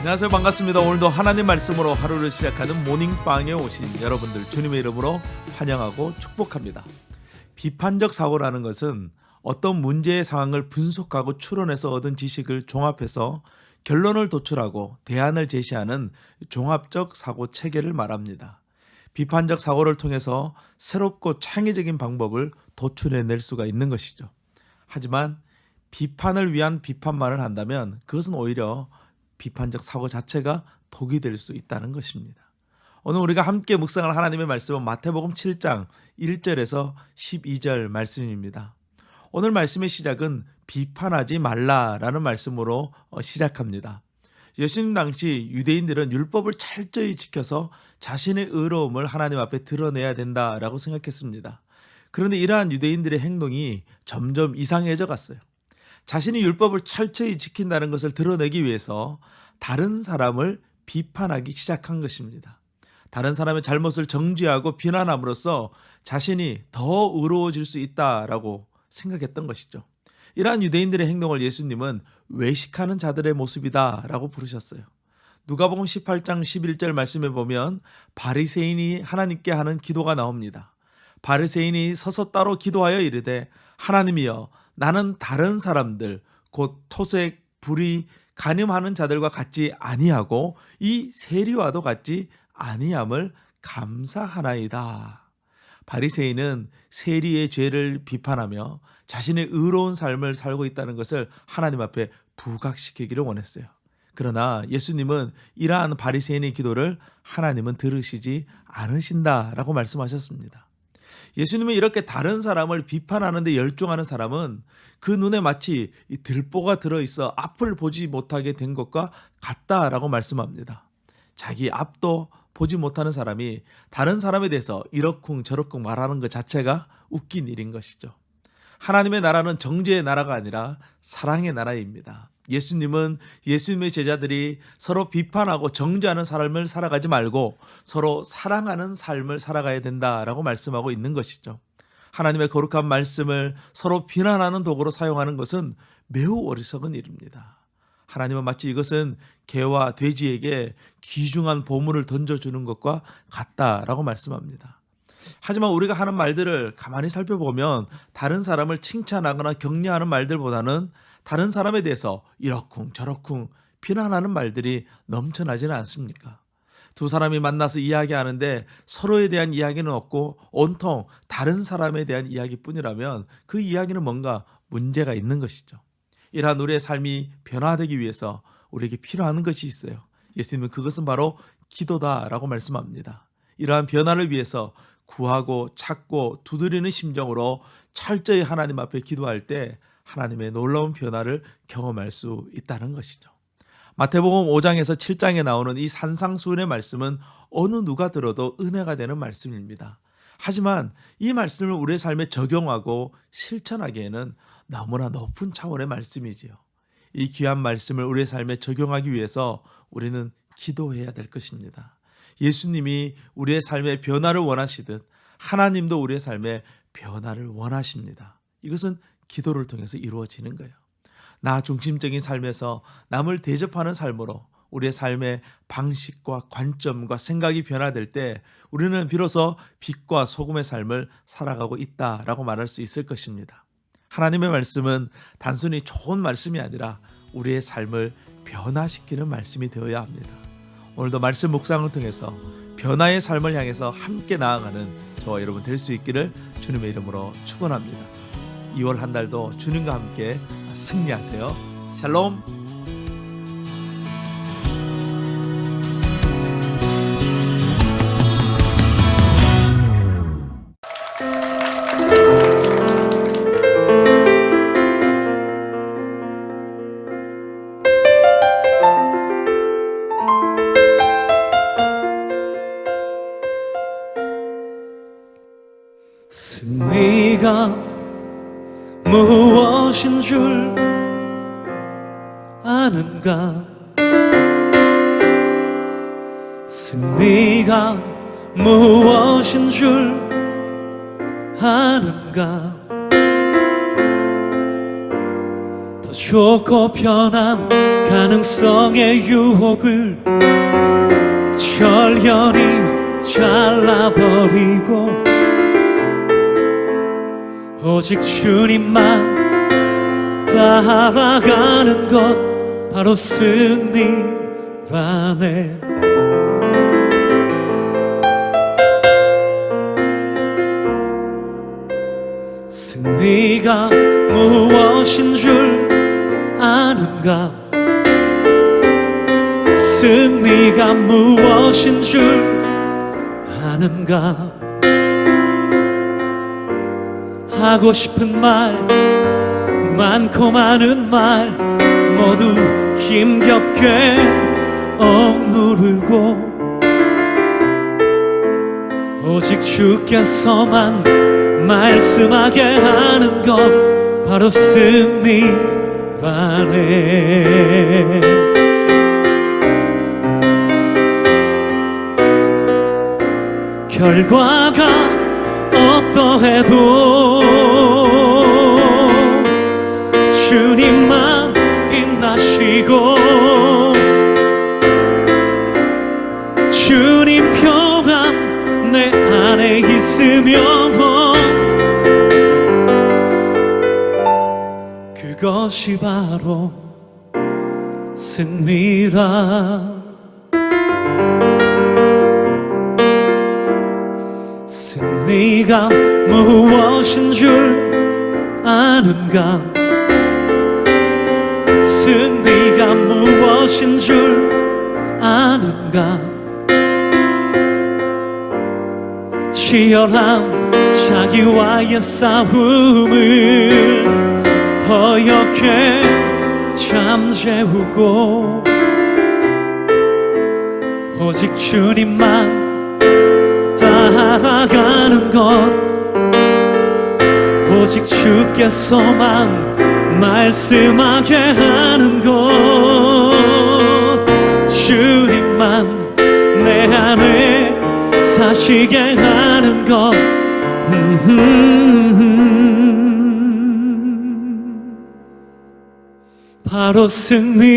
안녕하세요. 반갑습니다. 오늘도 하나님 말씀으로 하루를 시작하는 모닝방에 오신 여러분들 주님의 이름으로 환영하고 축복합니다. 비판적 사고라는 것은 어떤 문제의 상황을 분석하고 추론해서 얻은 지식을 종합해서 결론을 도출하고 대안을 제시하는 종합적 사고 체계를 말합니다. 비판적 사고를 통해서 새롭고 창의적인 방법을 도출해낼 수가 있는 것이죠. 하지만 비판을 위한 비판만을 한다면 그것은 오히려 비판적 사고 자체가 독이 될 수 있다는 것입니다. 오늘 우리가 함께 묵상할 하나님의 말씀은 마태복음 7장 1절에서 12절 말씀입니다. 오늘 말씀의 시작은 비판하지 말라라는 말씀으로 시작합니다. 예수님 당시 유대인들은 율법을 철저히 지켜서 자신의 의로움을 하나님 앞에 드러내야 된다라고 생각했습니다. 그런데 이러한 유대인들의 행동이 점점 이상해져 갔어요. 자신이 율법을 철저히 지킨다는 것을 드러내기 위해서 다른 사람을 비판하기 시작한 것입니다. 다른 사람의 잘못을 정죄하고 비난함으로써 자신이 더 의로워질 수 있다라고 생각했던 것이죠. 이러한 유대인들의 행동을 예수님은 외식하는 자들의 모습이다라고 부르셨어요. 누가복음 18장 11절 말씀에 보면 바리새인이 하나님께 하는 기도가 나옵니다. 바리새인이 서서 따로 기도하여 이르되 하나님이여 나는 다른 사람들 곧 토색, 불의, 간음하는 자들과 같지 아니하고 이 세리와도 같지 아니함을 감사하나이다. 바리새인은 세리의 죄를 비판하며 자신의 의로운 삶을 살고 있다는 것을 하나님 앞에 부각시키기를 원했어요. 그러나 예수님은 이러한 바리새인의 기도를 하나님은 들으시지 않으신다라고 말씀하셨습니다. 예수님은 이렇게 다른 사람을 비판하는 데 열중하는 사람은 그 눈에 마치 들보가 들어있어 앞을 보지 못하게 된 것과 같다라고 말씀합니다. 자기 앞도 보지 못하는 사람이 다른 사람에 대해서 이러쿵 저러쿵 말하는 것 자체가 웃긴 일인 것이죠. 하나님의 나라는 정죄의 나라가 아니라 사랑의 나라입니다. 예수님은 예수님의 제자들이 서로 비판하고 정죄하는 삶을 살아가지 말고 서로 사랑하는 삶을 살아가야 된다라고 말씀하고 있는 것이죠. 하나님의 거룩한 말씀을 서로 비난하는 도구로 사용하는 것은 매우 어리석은 일입니다. 하나님은 마치 이것은 개와 돼지에게 귀중한 보물을 던져주는 것과 같다라고 말씀합니다. 하지만 우리가 하는 말들을 가만히 살펴보면 다른 사람을 칭찬하거나 격려하는 말들보다는 다른 사람에 대해서 이러쿵 저러쿵 비난하는 말들이 넘쳐나지는 않습니까? 두 사람이 만나서 이야기하는데 서로에 대한 이야기는 없고 온통 다른 사람에 대한 이야기뿐이라면 그 이야기는 뭔가 문제가 있는 것이죠. 이러한 우리의 삶이 변화되기 위해서 우리에게 필요한 것이 있어요. 예수님은 그것은 바로 기도다라고 말씀합니다. 이러한 변화를 위해서 구하고 찾고 두드리는 심정으로 철저히 하나님 앞에 기도할 때 하나님의 놀라운 변화를 경험할 수 있다는 것이죠. 마태복음 5장에서 7장에 나오는 이 산상수훈의 말씀은 어느 누가 들어도 은혜가 되는 말씀입니다. 하지만 이 말씀을 우리의 삶에 적용하고 실천하기에는 너무나 높은 차원의 말씀이지요. 이 귀한 말씀을 우리의 삶에 적용하기 위해서 우리는 기도해야 될 것입니다. 예수님이 우리의 삶에 변화를 원하시듯 하나님도 우리의 삶에 변화를 원하십니다. 이것은 기도를 통해서 이루어지는 거예요. 나 중심적인 삶에서 남을 대접하는 삶으로 우리의 삶의 방식과 관점과 생각이 변화될 때 우리는 비로소 빛과 소금의 삶을 살아가고 있다라고 말할 수 있을 것입니다. 하나님의 말씀은 단순히 좋은 말씀이 아니라 우리의 삶을 변화시키는 말씀이 되어야 합니다. 오늘도 말씀 묵상을 통해서 변화의 삶을 향해서 함께 나아가는 저와 여러분 될 수 있기를 주님의 이름으로 축원합니다. 2월 한 달도 주님과 함께 승리하세요. 샬롬. 승리가 무엇인 줄 아는가? 승리가 무엇인 줄 아는가? 더 좋고 편한 가능성의 유혹을 철련히 잘라버리고 오직 주님만 따라가는 것 바로 승리라네. 승리가 무엇인 줄 아는가? 승리가 무엇인 줄 아는가? 하고 싶은 말 많고 많은 말 모두 힘겹게 억누르고 오직 주께서만 말씀하게 하는 것 바로 승리라네. 결과가 어떠해도 주님만 빛나시고 주님 평안 내 안에 있으면 그것이 바로 승리라. 승리가 무엇인 줄 아는가? 승리가 무엇인 줄 아는가? 치열한 자기와의 싸움을 허옇게 잠재우고 오직 주님만 따라가는 것 오직 주께서만 말씀하게 하는 것 주님만 내 안에 사시게 하는 것 바로 승리라네.